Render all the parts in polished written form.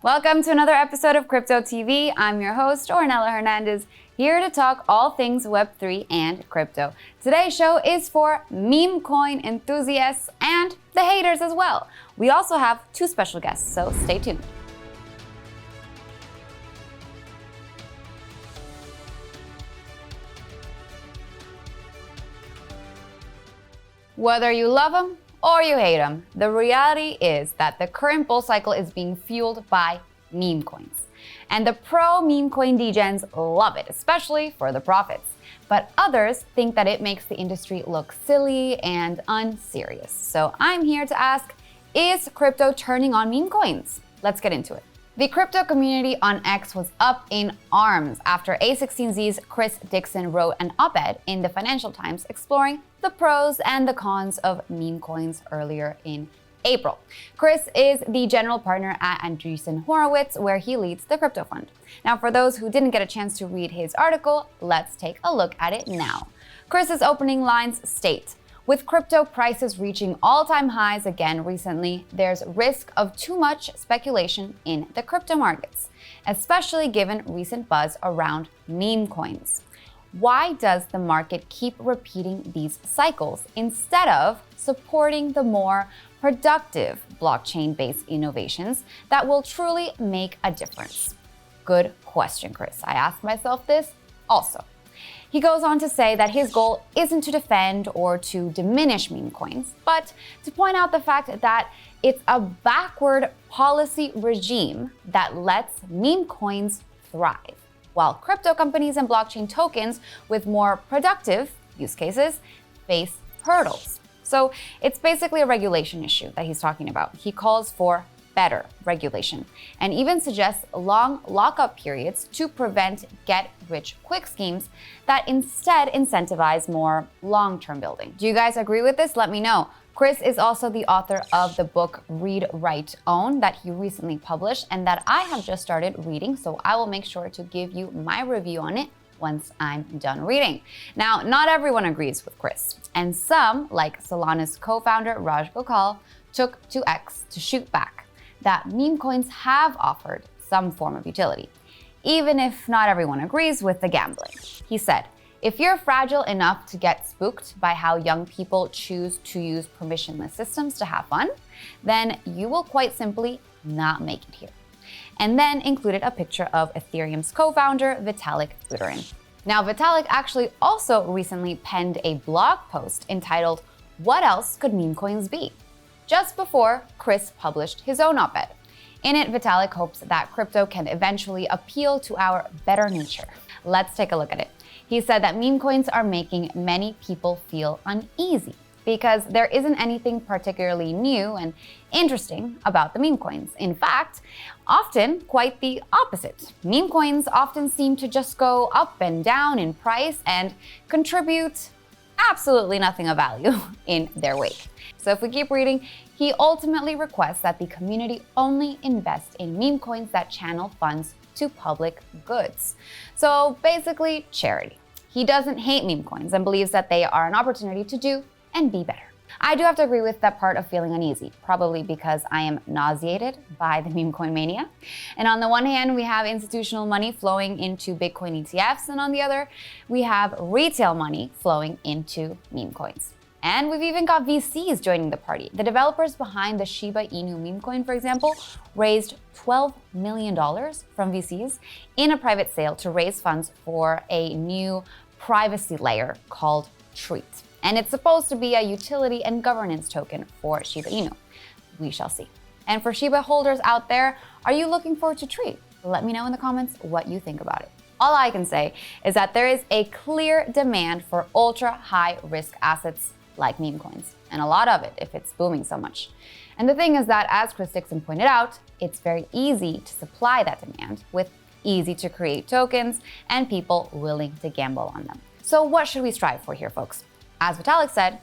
Welcome to another episode of Crypto TV. I'm your host, Ornella Hernandez, here to talk all things Web3 and crypto. Today's show is for meme coin enthusiasts and the haters as well. We also have two special guests, so stay tuned. Whether you love them or you hate them, the reality is that the current bull cycle is being fueled by meme coins. And the pro-meme coin degens love it, especially for the profits. But others think that it makes the industry look silly and unserious. So I'm here to ask, is crypto turning on meme coins? Let's get into it. The crypto community on X was up in arms after A16Z's Chris Dixon wrote an op-ed in the Financial Times exploring the pros and the cons of meme coins earlier in April. Chris is the general partner at Andreessen Horowitz, where he leads the crypto fund. Now, for those who didn't get a chance to read his article, let's take a look at it now. Chris's opening lines state, "With crypto prices reaching all-time highs again recently, there's risk of too much speculation in the crypto markets, especially given recent buzz around meme coins. Why does the market keep repeating these cycles instead of supporting the more productive blockchain-based innovations that will truly make a difference?" Good question, Chris. I asked myself this also. He goes on to say that his goal isn't to defend or to diminish meme coins, but to point out the fact that it's a backward policy regime that lets meme coins thrive, while crypto companies and blockchain tokens with more productive use cases face hurdles. So it's basically a regulation issue that he's talking about. He calls for better regulation and even suggests long lockup periods to prevent get-rich-quick schemes that instead incentivize more long-term building. Do you guys agree with this? Let me know. Chris is also the author of the book Read, Write, Own that he recently published and that I have just started reading, so I will make sure to give you my review on it once I'm done reading. Now, not everyone agrees with Chris, and some, like Solana's co-founder Raj Gokal, took to X to shoot back that meme coins have offered some form of utility, even if not everyone agrees with the gambling. He said, "If you're fragile enough to get spooked by how young people choose to use permissionless systems to have fun, then you will quite simply not make it here." And then included a picture of Ethereum's co-founder, Vitalik Buterin. Now, Vitalik actually also recently penned a blog post entitled, "What else could meme coins be?" just before Chris published his own op-ed. In it, Vitalik hopes that crypto can eventually appeal to our better nature. Let's take a look at it. He said that meme coins are making many people feel uneasy because there isn't anything particularly new and interesting about the meme coins. In fact, often quite the opposite. Meme coins often seem to just go up and down in price and contribute absolutely nothing of value in their wake. So if we keep reading, he ultimately requests that the community only invest in meme coins that channel funds to public goods. So basically, charity. He doesn't hate meme coins and believes that they are an opportunity to do and be better. I do have to agree with that part of feeling uneasy, probably because I am nauseated by the meme coin mania. And on the one hand, we have institutional money flowing into Bitcoin ETFs, and on the other, we have retail money flowing into meme coins. And we've even got VCs joining the party. The developers behind the Shiba Inu meme coin, for example, raised $12 million from VCs in a private sale to raise funds for a new privacy layer called Treat. And it's supposed to be a utility and governance token for Shiba Inu. We shall see. And for Shiba holders out there, are you looking forward to Treat? Let me know in the comments what you think about it. All I can say is that there is a clear demand for ultra high risk assets like meme coins, and a lot of it if it's booming so much. And the thing is that, as Chris Dixon pointed out, it's very easy to supply that demand with easy to create tokens and people willing to gamble on them. So what should we strive for here, folks? As Vitalik said,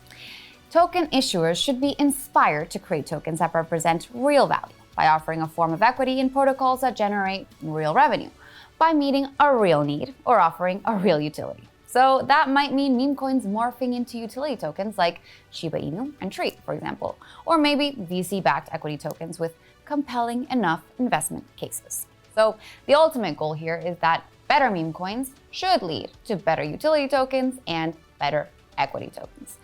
token issuers should be inspired to create tokens that represent real value by offering a form of equity in protocols that generate real revenue, by meeting a real need or offering a real utility. So that might mean meme coins morphing into utility tokens like Shiba Inu and Treat, for example, or maybe VC-backed equity tokens with compelling enough investment cases. So the ultimate goal here is that better meme coins should lead to better utility tokens and better equity tokens.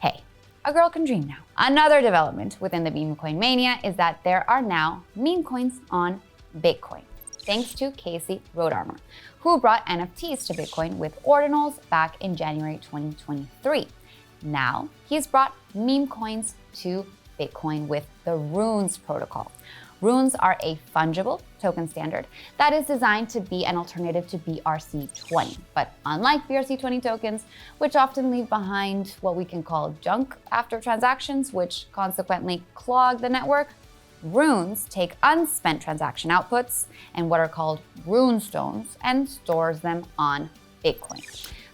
Hey, a girl can dream now. Another development within the meme coin mania is that there are now meme coins on Bitcoin, thanks to Casey Rodarmor, who brought NFTs to Bitcoin with ordinals back in January 2023. Now he's brought meme coins to Bitcoin with the Runes protocol. Runes are a fungible token standard that is designed to be an alternative to BRC20. But unlike BRC20 tokens, which often leave behind what we can call junk after transactions, which consequently clog the network, Runes take unspent transaction outputs and what are called rune stones and stores them on Bitcoin.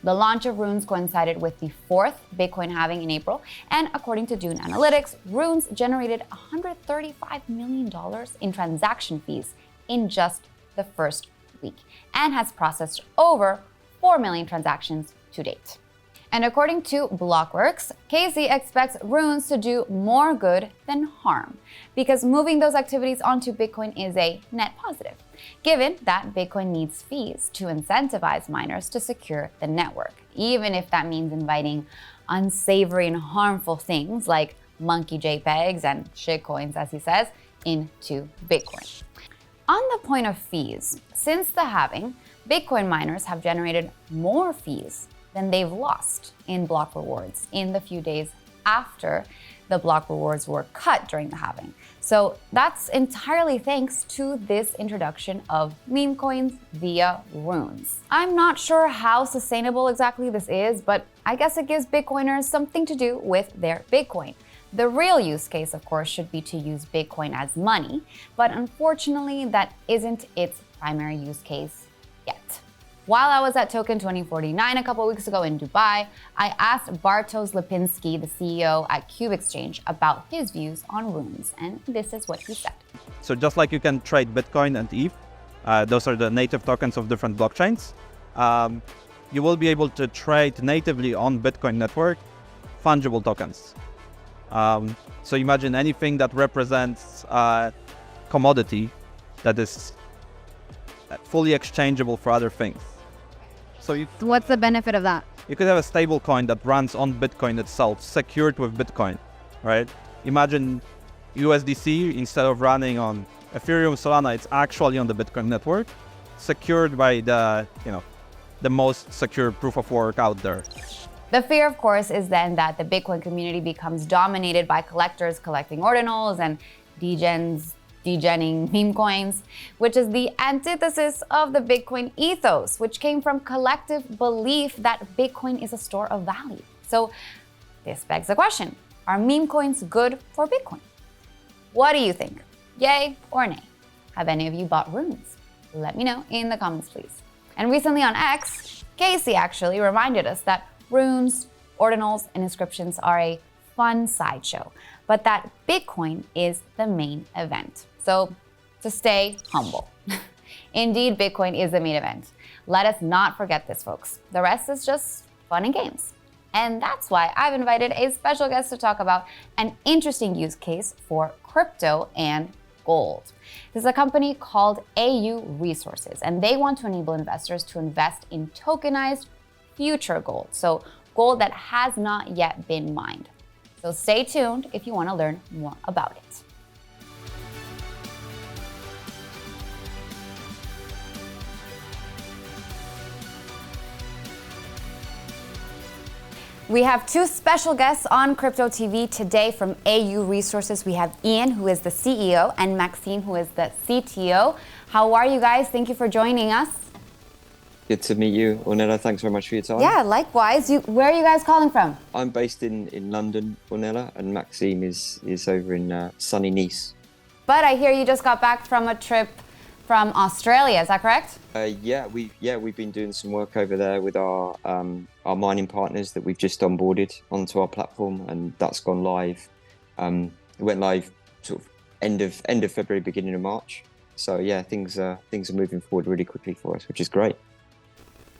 The launch of Runes coincided with the fourth Bitcoin halving in April, and according to Dune Analytics, Runes generated $135 million in transaction fees in just the first week and has processed over 4 million transactions to date. And according to Blockworks, Casey expects Runes to do more good than harm because moving those activities onto Bitcoin is a net positive, given that Bitcoin needs fees to incentivize miners to secure the network, even if that means inviting unsavory and harmful things like monkey JPEGs and shitcoins, as he says, into Bitcoin. On the point of fees, since the halving, Bitcoin miners have generated more fees than they've lost in block rewards in the few days after the block rewards were cut during the halving. So that's entirely thanks to this introduction of meme coins via Runes. I'm not sure how sustainable exactly this is, but I guess it gives Bitcoiners something to do with their Bitcoin. The real use case, of course, should be to use Bitcoin as money, but unfortunately, that isn't its primary use case yet. While I was at Token 2049 a couple weeks ago in Dubai, I asked Bartosz Lipinski, the CEO at Cube Exchange, about his views on Runes, and this is what he said. So just like you can trade Bitcoin and ETH, those are the native tokens of different blockchains, you will be able to trade natively on Bitcoin network fungible tokens. So imagine anything that represents a commodity that is fully exchangeable for other things. So what's the benefit of that? You could have a stable coin that runs on Bitcoin itself, secured with Bitcoin, right? Imagine USDC, instead of running on Ethereum, Solana, it's actually on the Bitcoin network, secured by the most secure proof of work out there. The fear, of course, is then that the Bitcoin community becomes dominated by collectors collecting ordinals and degenning meme coins, which is the antithesis of the Bitcoin ethos, which came from collective belief that Bitcoin is a store of value. So this begs the question, are meme coins good for Bitcoin? What do you think? Yay or nay? Have any of you bought Runes? Let me know in the comments, please. And recently on X, Casey actually reminded us that Runes, ordinals, and inscriptions are a fun sideshow, but that Bitcoin is the main event. So to stay humble. Indeed, Bitcoin is the main event. Let us not forget this, folks. The rest is just fun and games. And that's why I've invited a special guest to talk about an interesting use case for crypto and gold. This is a company called AU Resources, and they want to enable investors to invest in tokenized future gold, so gold that has not yet been mined. So stay tuned if you want to learn more about it. We have two special guests on Crypto TV today from AU Resources. We have Ian, who is the CEO, and Maxime, who is the CTO. How are you guys? Thank you for joining us. Good to meet you, Ornella. Thanks very much for your time. Yeah, likewise. Where are you guys calling from? I'm based in London, Ornella, and Maxime is over in sunny Nice. But I hear you just got back from a trip from Australia. Is that correct? We've been doing some work over there with our mining partners that we've just onboarded onto our platform, and that's gone live. It went live sort of end of February, beginning of March. So yeah, things are moving forward really quickly for us, which is great.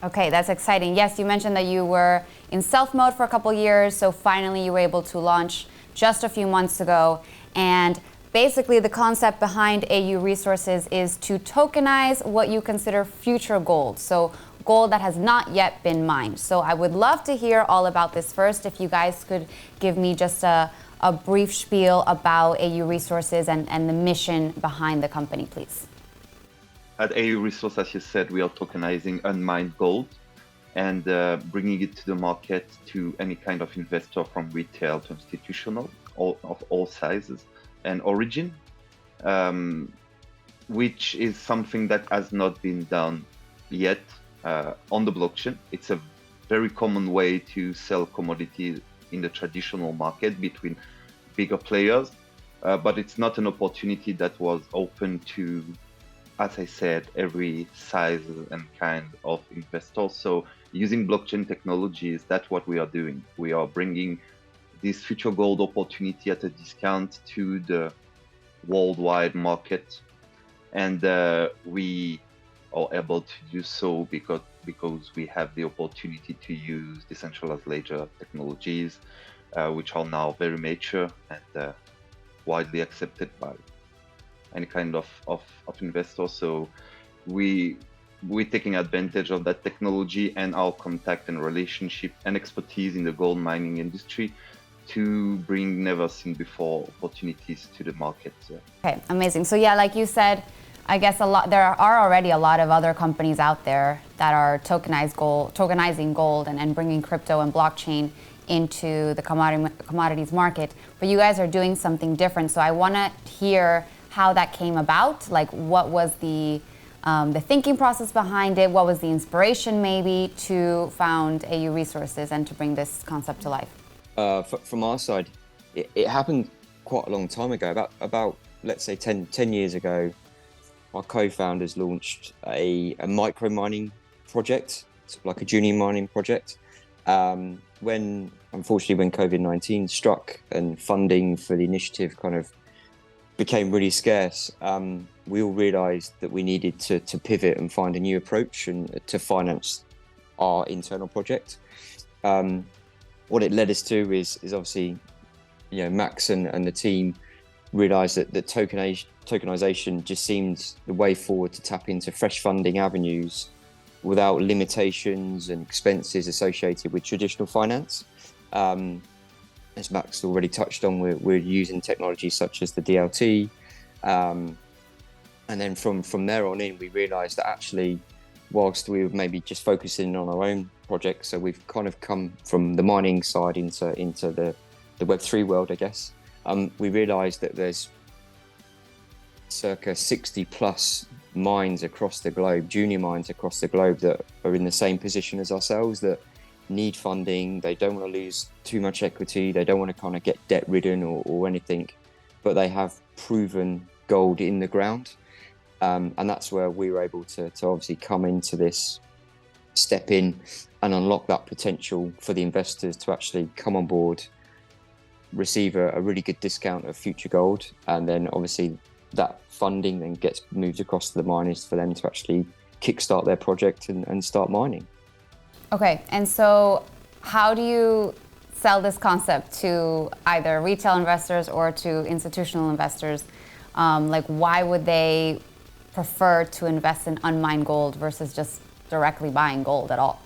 Okay, that's exciting. Yes, you mentioned that you were in stealth mode for a couple years, so finally you were able to launch just a few months ago. And basically the concept behind AU Resources is to tokenize what you consider future gold. So gold that has not yet been mined. So I would love to hear all about this first. If you guys could give me just a brief spiel about AU Resources and the mission behind the company, please. At AU Resource, as you said, we are tokenizing unmined gold and bringing it to the market to any kind of investor, from retail to institutional, of all sizes and origin, which is something that has not been done yet on the blockchain. It's a very common way to sell commodities in the traditional market between bigger players, but it's not an opportunity that was open to, as I said, every size and kind of investor. So using blockchain technologies, that's what we are doing. We are bringing this future gold opportunity at a discount to the worldwide market. And we are able to do so because we have the opportunity to use decentralized ledger technologies, which are now very mature and widely accepted by any kind of investor. So we're taking advantage of that technology and our contact and relationship and expertise in the gold mining industry to bring never seen before opportunities to the market. Okay, amazing. So yeah, like you said, I guess there are already a lot of other companies out there that are tokenizing gold and bringing crypto and blockchain into the commodities market. But you guys are doing something different. So I want to hear how that came about. Like, what was the thinking process behind it? What was the inspiration maybe to found AU Resources and to bring this concept to life? From our side, it happened quite a long time ago. About let's say 10 years ago, our co-founders launched a micro mining project, sort of like a junior mining project. Unfortunately, when COVID-19 struck and funding for the initiative kind of became really scarce, we all realized that we needed to pivot and find a new approach and to finance our internal project. What it led us to is obviously, Max and the team realized that tokenization just seemed the way forward to tap into fresh funding avenues without limitations and expenses associated with traditional finance. As Max already touched on, we're using technologies such as the DLT. And then from there on in, we realized that actually, whilst we were maybe just focusing on our own projects, so we've kind of come from the mining side into the Web3 world, I guess. We realized that there's circa 60 plus mines across the globe, junior mines across the globe, that are in the same position as ourselves, that need funding. They don't want to lose too much equity. They don't want to kind of get debt ridden or anything, but they have proven gold in the ground. And that's where we were able to obviously come into this, step in and unlock that potential for the investors to actually come on board, receive a really good discount of future gold, and then obviously that funding then gets moved across to the miners for them to actually kickstart their project and start mining. Okay, and so how do you sell this concept to either retail investors or to institutional investors? Like, why would they prefer to invest in unmined gold versus just directly buying gold at all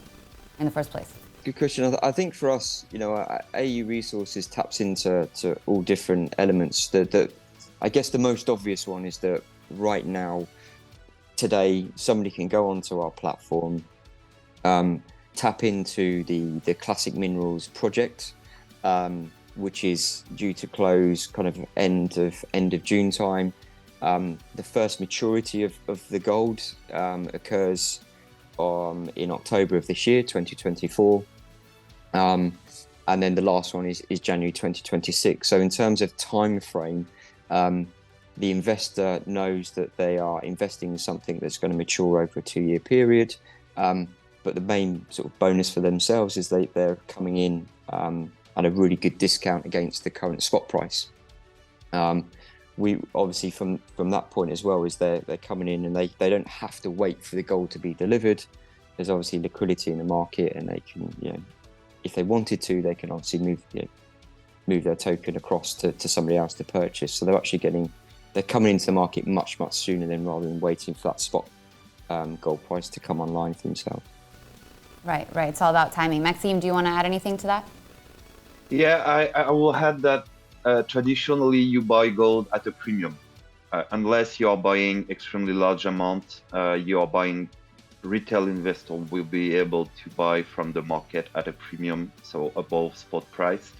in the first place? Good question. I think for us, AU Resources taps into all different elements. I guess the most obvious one is that right now, today, somebody can go onto our platform, tap into the Classic Minerals project, which is due to close kind of end of June time. The first maturity of the gold occurs in October of this year, 2024. And then the last one is January 2026. So in terms of time frame, the investor knows that they are investing in something that's going to mature over a 2-year period. But the main sort of bonus for themselves is they're coming in at a really good discount against the current spot price. We obviously from that point as well is they're coming in and they don't have to wait for the gold to be delivered. There's obviously liquidity in the market, and they can, if they wanted to, they can obviously move, move their token across to somebody else to purchase. So they're coming into the market much sooner than rather than waiting for that spot gold price to come online for themselves. Right. It's all about timing. Maxime, do you want to add anything to that? Yeah, I will add that traditionally you buy gold at a premium. Unless you are buying extremely large amount, you are buying, retail investor will be able to buy from the market at a premium, so above spot price.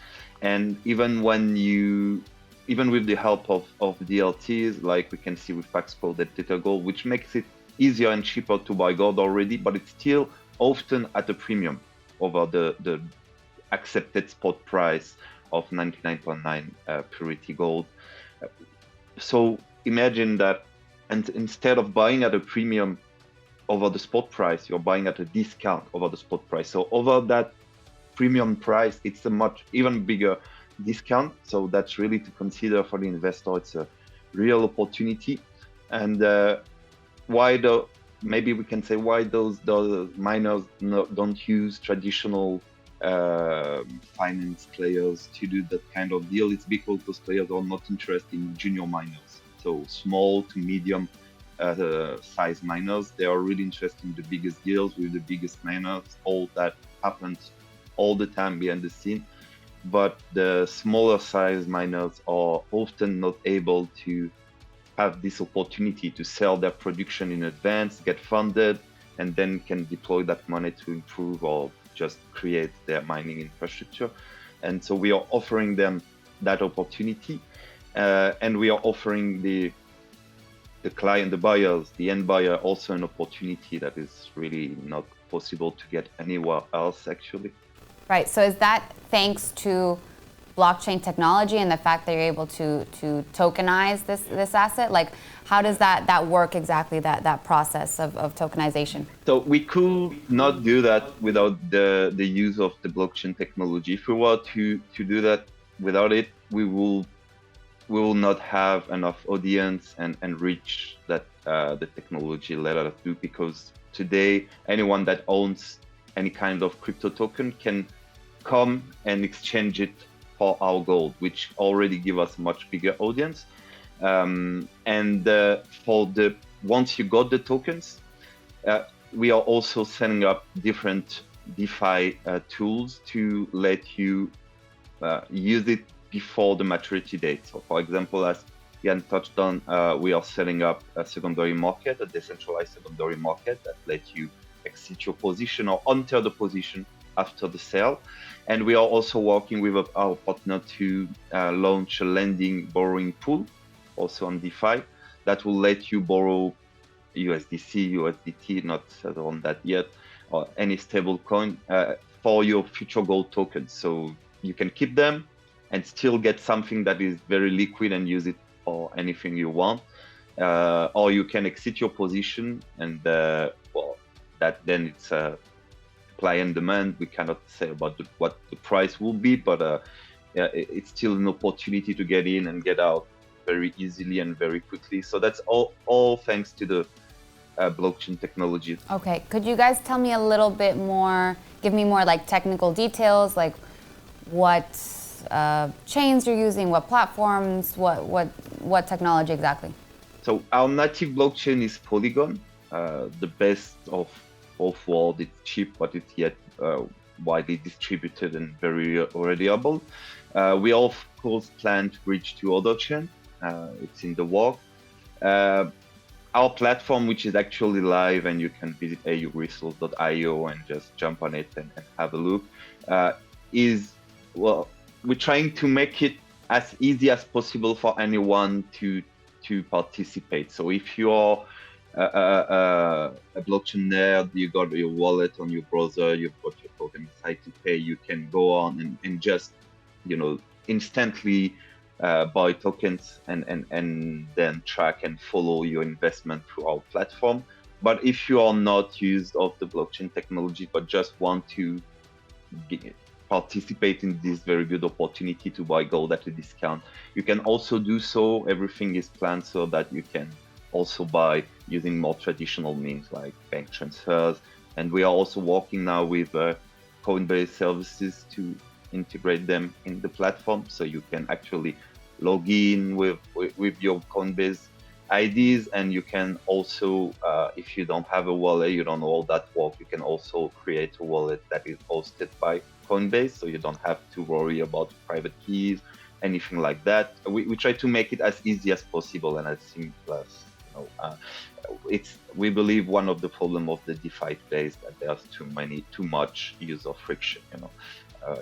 And even with the help of DLTs, like we can see with Paxful, that Tether Gold, which makes it easier and cheaper to buy gold already, but it's still often at a premium over the accepted spot price of 99.9 purity gold. So imagine that, and instead of buying at a premium over the spot price, you're buying at a discount over the spot price. So over that premium price, it's a much even bigger discount. So that's really to consider for the investor. It's a real opportunity. And maybe we can say why those miners don't use traditional finance players to do that kind of deal. It's because those players are not interested in junior miners, so small to medium size miners. They are really interested in the biggest deals with the biggest miners. All that happens all the time behind the scene, but the smaller size miners are often not able to have this opportunity to sell their production in advance, get funded, and then can deploy that money to improve or just create their mining infrastructure. And so we are offering them that opportunity, and we are offering the client, the buyers, the end buyer, also an opportunity that is really not possible to get anywhere else, actually. Right. So is that thanks to blockchain technology and the fact that you're able to tokenize this asset? Like, how does that work exactly, that process of tokenization? So we could not do that without the use of the blockchain technology. If we were to do that without it, we will not have enough audience and reach that the technology let us do, because today anyone that owns any kind of crypto token can come and exchange it for our gold, which already give us a much bigger audience. Once you got the tokens, we are also setting up different DeFi tools to let you use it before the maturity date. So, for example, as Jan touched on, we are setting up a secondary market, a decentralized secondary market that lets you exit your position or enter the position after the sale. And we are also working with our partner to launch a lending borrowing pool, also on DeFi, that will let you borrow USDC, USDT, not settled on that yet, or any stable coin for your future gold tokens. So you can keep them and still get something that is very liquid and use it for anything you want. Or you can exit your position and that then it's supply and demand. We cannot say about what the price will be, but it's still an opportunity to get in and get out very easily and very quickly. So that's all thanks to the blockchain technology. Okay, could you guys tell me a little bit more, give me more like technical details, like what chains you're using, what platforms, what technology exactly? So our native blockchain is Polygon, the best of both worlds. It's cheap, but it's yet widely distributed and very reliable. We of course plan to bridge to other chains. It's in the work. Our platform, which is actually live, and you can visit auresource.io and just jump on it and have a look, we're trying to make it as easy as possible for anyone to participate. So if you are a blockchain nerd, you got your wallet on your browser, you've got your token site to pay, you can go on and just instantly buy tokens and then track and follow your investment through our platform. But if you are not used of the blockchain technology but just want to participate in this very good opportunity to buy gold at a discount, you can also do so. Everything is planned so that you can also buy using more traditional means like bank transfers. And we are also working now with Coinbase services to integrate them in the platform, so you can actually log in with your Coinbase IDs, and you can also, if you don't have a wallet, you don't know all that work, you can also create a wallet that is hosted by Coinbase, so you don't have to worry about private keys, anything like that. We try to make it as easy as possible and as simple as, we believe one of the problem of the DeFi today is that there's too much user friction.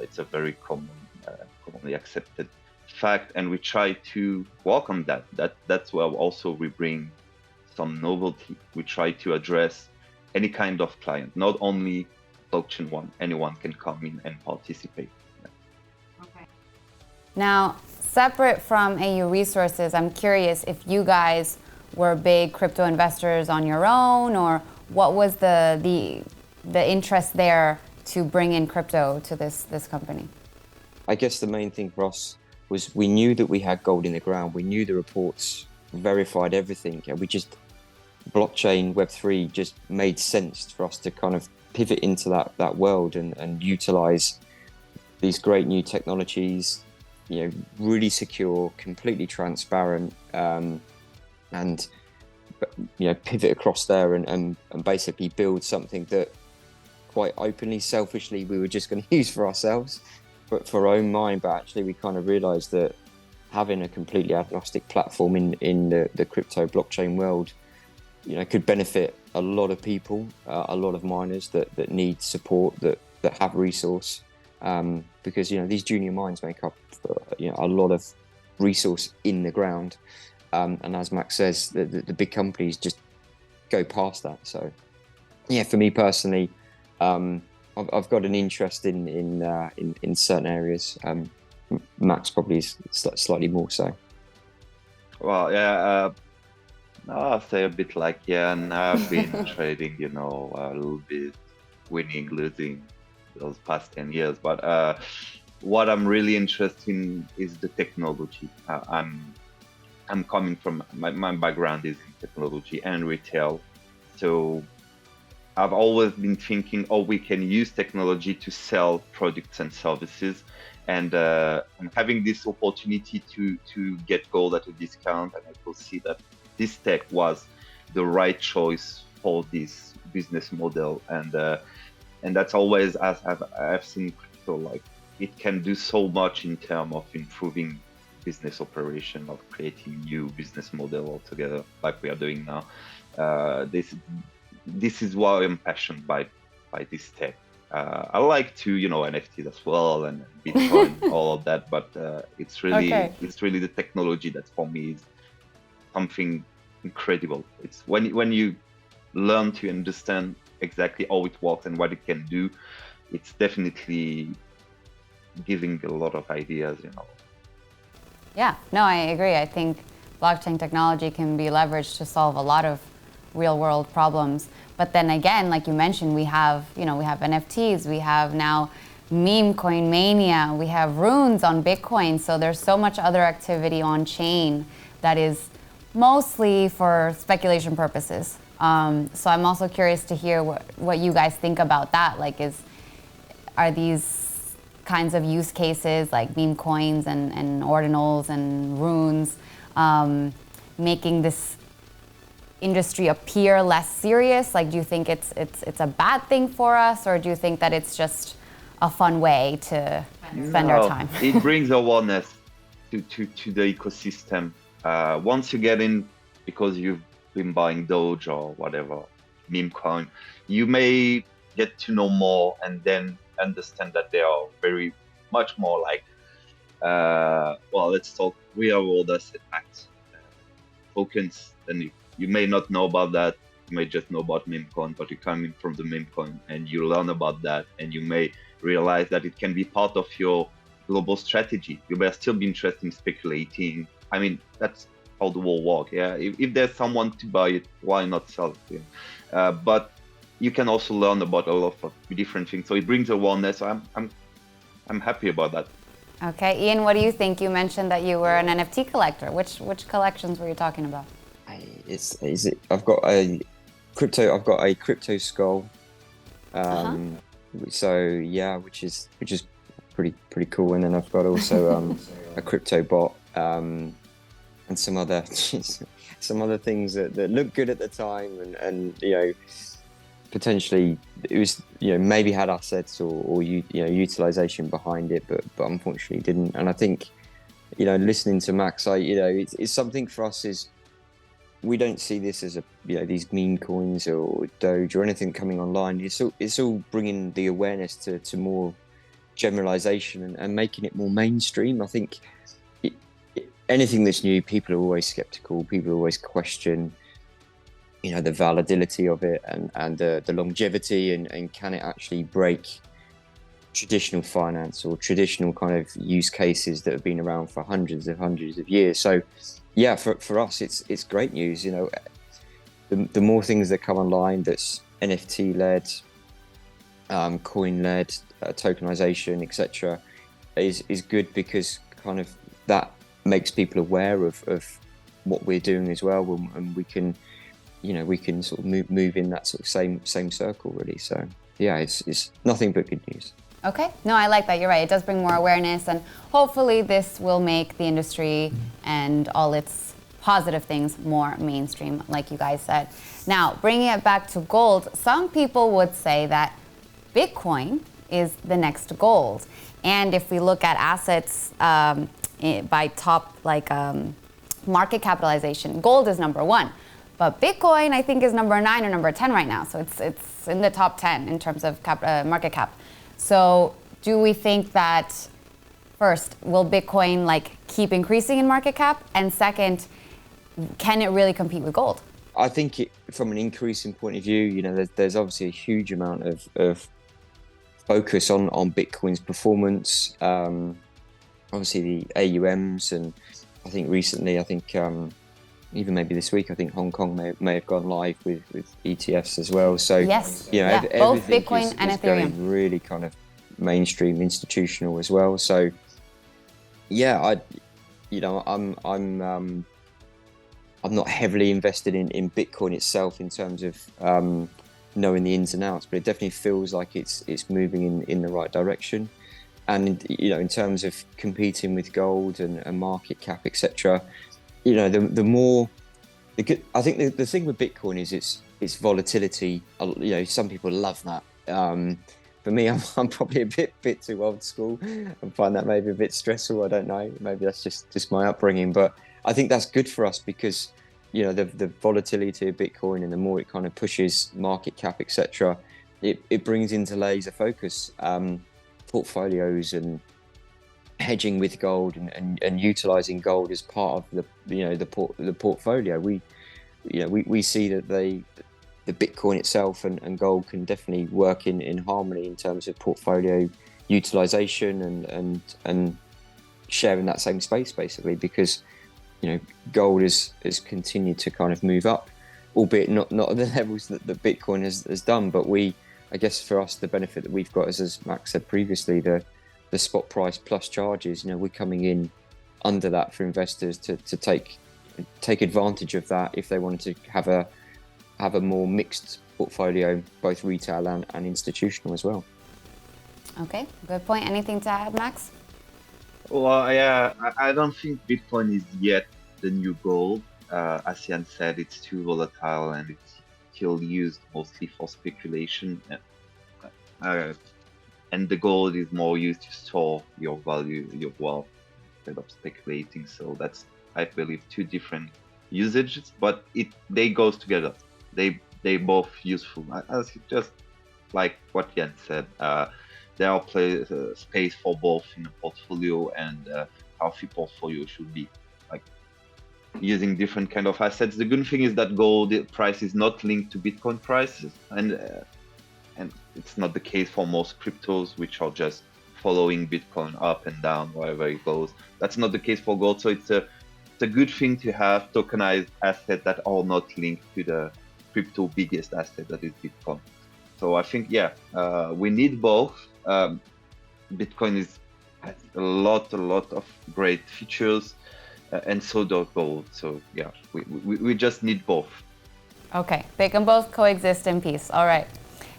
It's a very commonly accepted fact, and we try to work on that. That's where also we bring some novelty. We try to address any kind of client, not only blockchain one. Anyone can come in and participate. Okay. Now, separate from AU Resources, I'm curious if you guys were big crypto investors on your own, or what was the interest there to bring in crypto to this company? I guess the main thing for us was we knew that we had gold in the ground. We knew the reports verified everything, and blockchain Web3 just made sense for us to kind of pivot into that world and utilize these great new technologies, really secure, completely transparent, and pivot across there and basically build something that quite openly, selfishly, we were just going to use for ourselves, but for our own mind. But actually we kind of realized that having a completely agnostic platform in the crypto blockchain world, could benefit a lot of people, a lot of miners that need support, that have resource, because these junior mines make up a lot of resource in the ground, and as Max says, the big companies just go past that. So yeah, for me personally, I've got an interest in certain areas. Max probably is slightly more so. Well, yeah, I'll say a bit like, and I've been trading, a little bit, winning, losing those past 10 years. But what I'm really interested in is the technology. I'm coming from, my background is in technology and retail. So I've always been thinking, we can use technology to sell products and services. And having this opportunity to get gold at a discount, and I could see that this tech was the right choice for this business model. And that's always, as I've seen crypto, like it can do so much in terms of improving business operation, of creating new business model altogether, like we are doing now. This is why I'm passionate by this tech. I like to, NFTs as well, and Bitcoin, all of that, but it's really the technology that for me is something incredible. It's when you learn to understand exactly how it works and what it can do, it's definitely giving a lot of ideas, Yeah, no, I agree. I think blockchain technology can be leveraged to solve a lot of real world problems. But then again, like you mentioned, we have NFTs, we have now Memecoin mania, we have runes on Bitcoin. So there's so much other activity on chain that is mostly for speculation purposes. So I'm also curious to hear what you guys think about that. Like, are these kinds of use cases like meme coins and ordinals and runes making this industry appear less serious? Like, do you think it's a bad thing for us, or do you think that it's just a fun way to spend our time? It brings awareness to the ecosystem. Once you get in, because you've been buying Doge or whatever meme coin, you may get to know more and then understand that they are very much more like, let's talk real world asset backed tokens. Then you may not know about that. You may just know about meme coin, but you come in from the meme coin and you learn about that, and you may realize that it can be part of your global strategy. You may still be interested in speculating. I mean, that's how the world works. Yeah, if there's someone to buy it, why not sell it? Yeah. But you can also learn about a lot of different things. So it brings awareness. So I'm happy about that. Okay, Ian, what do you think? You mentioned that you were an NFT collector. Which collections were you talking about? I've got a crypto skull. So yeah, which is pretty cool. And then I've got also a crypto bot and some other things that looked good at the time, and potentially it was maybe had assets or utilization behind it, but unfortunately didn't. And I think listening to Max, it's something for us is we don't see this as these meme coins or Doge or anything coming online. It's all bringing the awareness to more generalization and making it more mainstream. I think anything that's new, people are always skeptical. People always question, the validity of it and the longevity and can it actually break traditional finance or traditional kind of use cases that have been around for hundreds of years. So yeah, for us, it's great news. The more things that come online that's NFT led, coin led, tokenization, etc., is good, because kind of that makes people aware of what we're doing as well, and we can sort of move in that sort of same circle, really. So yeah, it's nothing but good news. Okay, no, I like that. You're right. It does bring more awareness, and hopefully this will make the industry and all its positive things more mainstream, like you guys said. Now, bringing it back to gold, some people would say that Bitcoin is the next gold. And if we look at assets by top, market capitalization, gold is number 1. But Bitcoin, I think, is number 9 or number 10 right now. So it's in the top 10 in terms of market cap. So do we think that, first, will Bitcoin keep increasing in market cap? And second, can it really compete with gold? I think from an increasing point of view, there's obviously a huge amount of focus on Bitcoin's performance. Obviously the AUMs, and I think recently, even maybe this week, I think Hong Kong may have gone live with ETFs as well. So yes, both Bitcoin and is Ethereum going really kind of mainstream, institutional as well. So yeah, I'm not heavily invested in Bitcoin itself in terms of knowing the ins and outs, but it definitely feels like it's moving in the right direction. And in terms of competing with gold and market cap, etc., the more I think the thing with Bitcoin is its volatility. Some people love that. For me, I'm probably a bit too old school and find that maybe a bit stressful. I don't know. Maybe that's just my upbringing, but I think that's good for us because the volatility of Bitcoin, and the more it kind of pushes market cap, etc., it brings into laser focus portfolios and hedging with gold and utilizing gold as part of the portfolio. We see that the Bitcoin itself and gold can definitely work in harmony in terms of portfolio utilization and sharing that same space, basically, because gold has continued to kind of move up, albeit not at the levels that Bitcoin has done. But I guess for us, the benefit that we've got is, as Max said previously, the spot price plus charges. We're coming in under that for investors to take advantage of that if they wanted to have a more mixed portfolio, both retail and institutional as well. Okay, good point. Anything to add, Max? Well, yeah, I don't think Bitcoin is yet the new gold. As Jan said, it's too volatile and it's still used mostly for speculation. And the gold is more used to store your value, your wealth, instead of speculating. So that's, I believe, two different usages, but they goes together. They both useful. As just like what Jan said, there are space for both in a portfolio, and a healthy portfolio should be using different kind of assets. The good thing is that gold price is not linked to Bitcoin prices, and it's not the case for most cryptos, which are just following Bitcoin up and down wherever it goes. That's not the case for gold. So it's a good thing to have tokenized assets that are not linked to the crypto biggest asset, that is Bitcoin. So I think, we need both. Bitcoin has a lot of great features, and so does gold. So yeah, we just need both. Okay, they can both coexist in peace. All right.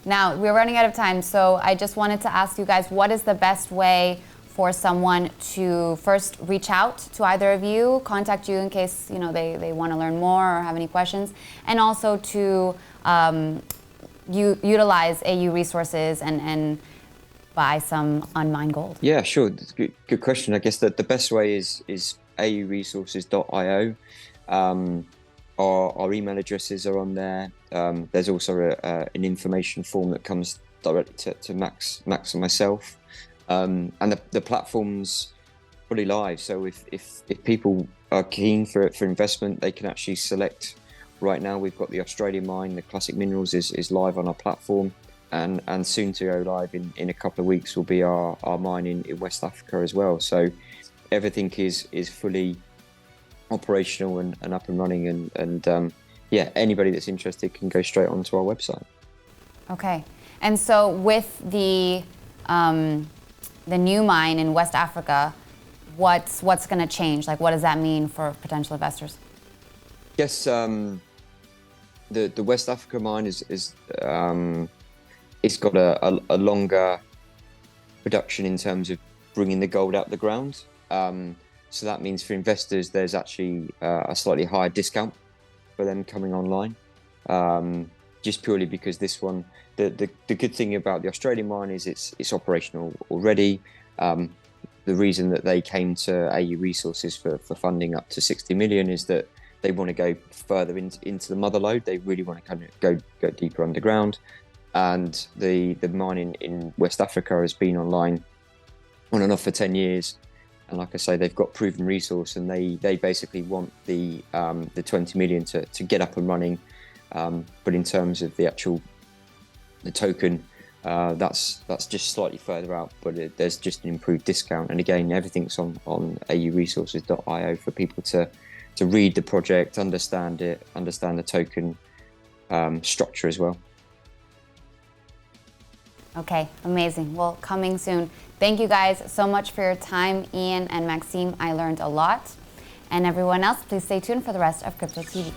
Now, we're running out of time, so I just wanted to ask you guys, what is the best way for someone to first reach out to either of you, contact you in case they want to learn more or have any questions, and also to utilize AU resources and buy some unmined gold? Yeah, sure. That's a good question. I guess that the best way is auresources.io. Our email addresses are on there. There's also an information form that comes directly to Max and myself. And the platform's fully live. So if people are keen for investment, they can actually select. Right now, we've got the Australian mine, the Classic Minerals is live on our platform. And soon to go live in a couple of weeks will be our mine in West Africa as well. So everything is fully operational and up and running. And anybody that's interested can go straight onto our website. Okay. And so with the new mine in West Africa, what's going to change? Like, what does that mean for potential investors? Yes, the West Africa mine is it's got a longer production in terms of bringing the gold out the ground. So that means for investors, there's actually a slightly higher discount for them coming online. Just purely because this one, the good thing about the Australian mine is it's operational already. The reason that they came to AU Resources for funding up to 60 million is that they want to go further into the mother lode. They really want to kind of go deeper underground. And the mine in West Africa has been online on and off for 10 years. And like I say, they've got proven resource, and they basically want the 20 million to get up and running. But in terms of the token, that's just slightly further out, but there's just an improved discount. And again, everything's on auresources.io for people to read the project, understand the token structure as well. Okay, amazing. Well, coming soon. Thank you guys so much for your time, Ian and Maxime. I learned a lot. And everyone else, please stay tuned for the rest of Crypto TV.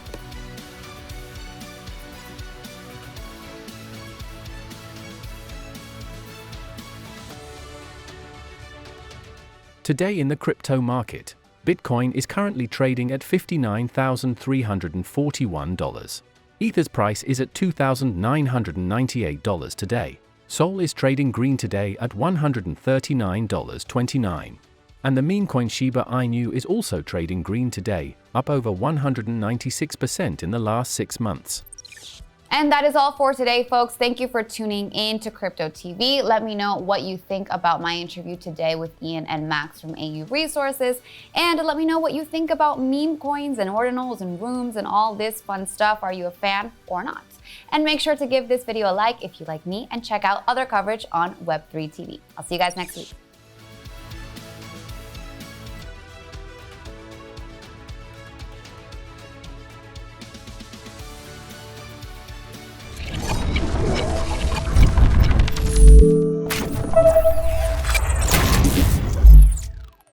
Today in the crypto market, Bitcoin is currently trading at $59,341. Ether's price is at $2,998 today. Sol is trading green today at $139.29. And the Memecoin Shiba Inu is also trading green today, up over 196% in the last 6 months. And that is all for today, folks. Thank you for tuning in to Crypto TV. Let me know what you think about my interview today with Ian and Max from AU Resources. And let me know what you think about meme coins and ordinals and rooms and all this fun stuff. Are you a fan or not? And make sure to give this video a like if you like me, and check out other coverage on Web3 TV. I'll see you guys next week.